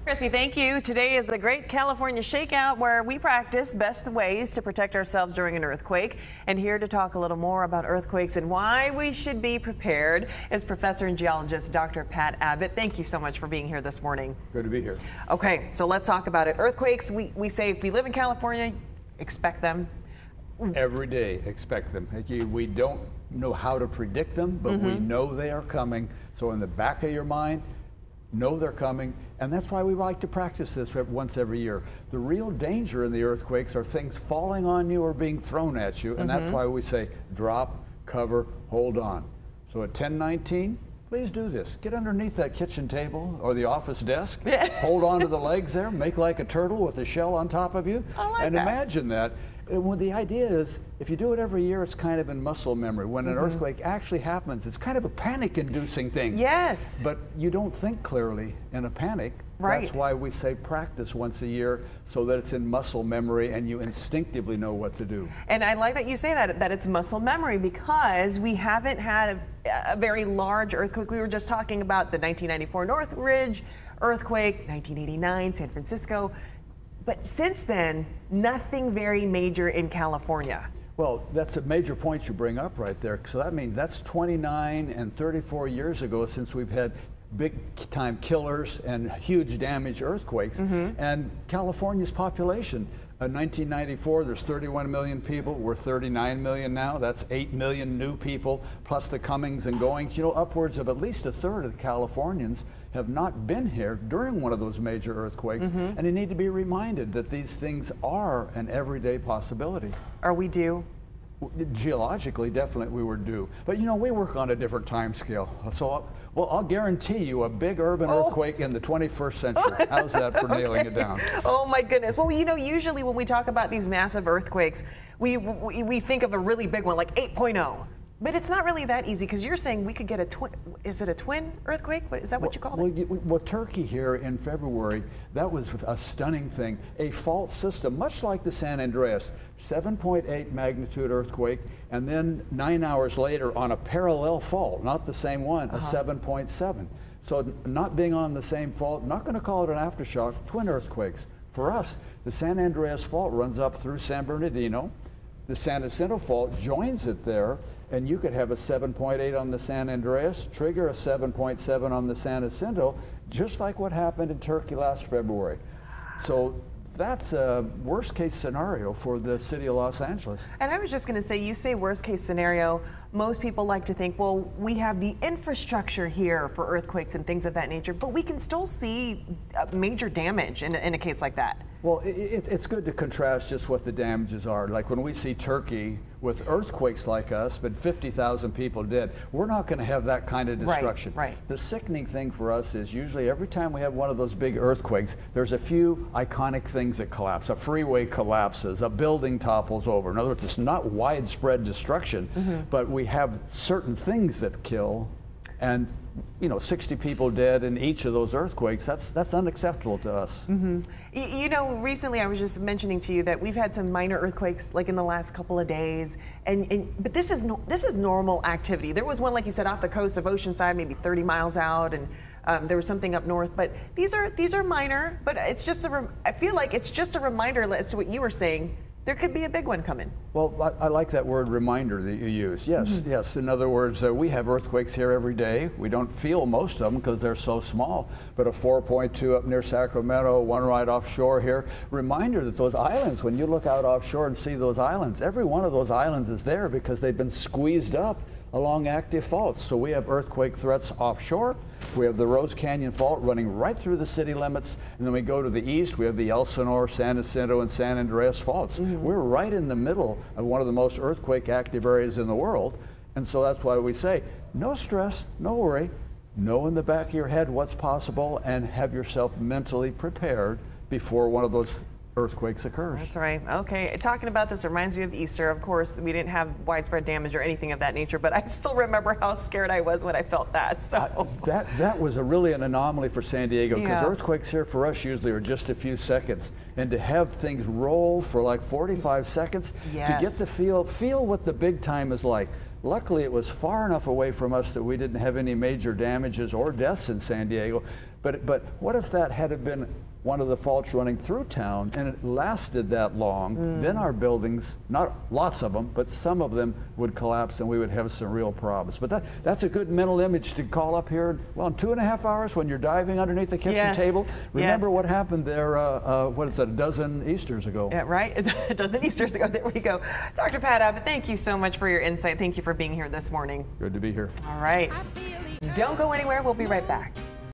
Chrissy, thank you. Today is the Great California Shakeout, where we practice best ways to protect ourselves during an earthquake. And here to talk a little more about earthquakes and why we should be prepared is Professor and Geologist Dr. Pat Abbott. Thank you so much for being here this morning. Good to be here. Okay, so let's talk about it. Earthquakes, we say if we live in California, expect them. Every day, expect them. We don't know how to predict them, but we know they are coming. So in the back of your mind, know they're coming, and that's why we like to practice this once every year. The real danger in the earthquakes are things falling on you or being thrown at you, and that's why we say drop, cover, hold on. So at 10:19, please do this. Get underneath that kitchen table or the office desk, hold on to the legs there, make like a turtle with a shell on top of you, and imagine that. Well, the idea is, if you do it every year, it's kind of in muscle memory. When an earthquake actually happens, it's kind of a panic-inducing thing. Yes. But you don't think clearly in a panic. Right. That's why we say practice once a year, so that it's in muscle memory and you instinctively know what to do. And I like that you say that it's muscle memory, because we haven't had a very large earthquake. We were just talking about the 1994 Northridge earthquake, 1989 San Francisco. But since then, nothing very major in California. Well, that's a major point you bring up right there. So that means that's 29 and 34 years ago since we've had big time killers and huge damage earthquakes. And California's population, in 1994, there's 31 million people. We're 39 million now. That's 8 million new people, plus the comings and goings. You know, upwards of at least a third of the Californians have not been here during one of those major earthquakes. And you need to be reminded that these things are an everyday possibility. Are we due? Geologically, definitely we were due. But you know, we work on a different time scale. So I'll guarantee you a big urban earthquake in the 21st century. How's that for nailing it down? Oh my goodness. Well, you know, usually when we talk about these massive earthquakes, we think of a really big one like 8.0. But it's not really that easy, because you're saying we could get a twin. Is it a twin earthquake? Is that what you call it? Well, Turkey here in February, that was a stunning thing. A fault system, much like the San Andreas, 7.8 magnitude earthquake, and then 9 hours later on a parallel fault, not the same one, a 7.7. So not being on the same fault, not going to call it an aftershock, twin earthquakes. For us, the San Andreas fault runs up through San Bernardino. The San Jacinto fault joins it there, and you could have a 7.8 on the San Andreas, trigger a 7.7 on the San Jacinto, just like what happened in Turkey last February. So that's a worst case scenario for the city of Los Angeles. And I was just going to say, you say worst case scenario, most people like to think, well, we have the infrastructure here for earthquakes and things of that nature, but we can still see major damage in a case like that. Well, it's good to contrast just what the damages are. Like when we see Turkey with earthquakes like us, but 50,000 people dead, we're not going to have that kind of destruction. Right. The sickening thing for us is usually every time we have one of those big earthquakes, there's a few iconic things that collapse. A freeway collapses, a building topples over. In other words, it's not widespread destruction, but we have certain things that kill, and you know, 60 people dead in each of those earthquakes. That's unacceptable to us. You know, recently I was just mentioning to you that we've had some minor earthquakes like in the last couple of days, but this is normal activity. There was one, like you said, off the coast of Oceanside, maybe 30 miles out, and there was something up north. But these are minor. But it's just I feel like it's just a reminder as to what you were saying. There could be a big one coming. Well, I like that word reminder that you use. Yes, yes. In other words, we have earthquakes here every day. We don't feel most of them because they're so small, but a 4.2 up near Sacramento, one right offshore here. Reminder that those islands, when you look out offshore and see those islands, every one of those islands is there because they've been squeezed up along active faults. So we have earthquake threats offshore. We have the Rose Canyon Fault running right through the city limits, and then we go to the east, we have the Elsinore, San Jacinto, and San Andreas faults. We're right in the middle of one of the most earthquake active areas in the world, and so that's why we say, no stress, no worry, know in the back of your head what's possible, and have yourself mentally prepared before one of those earthquakes occurs. That's right. Okay. Talking about this reminds me of Easter. Of course, we didn't have widespread damage or anything of that nature, but I still remember how scared I was when I felt that. So that was really an anomaly for San Diego, because earthquakes here for us usually are just a few seconds, and to have things roll for like 45 seconds to get the feel what the big time is like. Luckily, it was far enough away from us that we didn't have any major damages or deaths in San Diego. But what if that had been one of the faults running through town and it lasted that long? Then our buildings, not lots of them, but some of them would collapse and we would have some real problems. But that's a good mental image to call up here. Well, in 2.5 hours when you're diving underneath the kitchen table, remember what happened there, what is that, a dozen Easters ago? Yeah, right? A dozen Easters ago. There we go. Dr. Pat Abbott, thank you so much for your insight. Thank you for being here this morning. Good to be here. All right. Don't go anywhere. We'll be right back.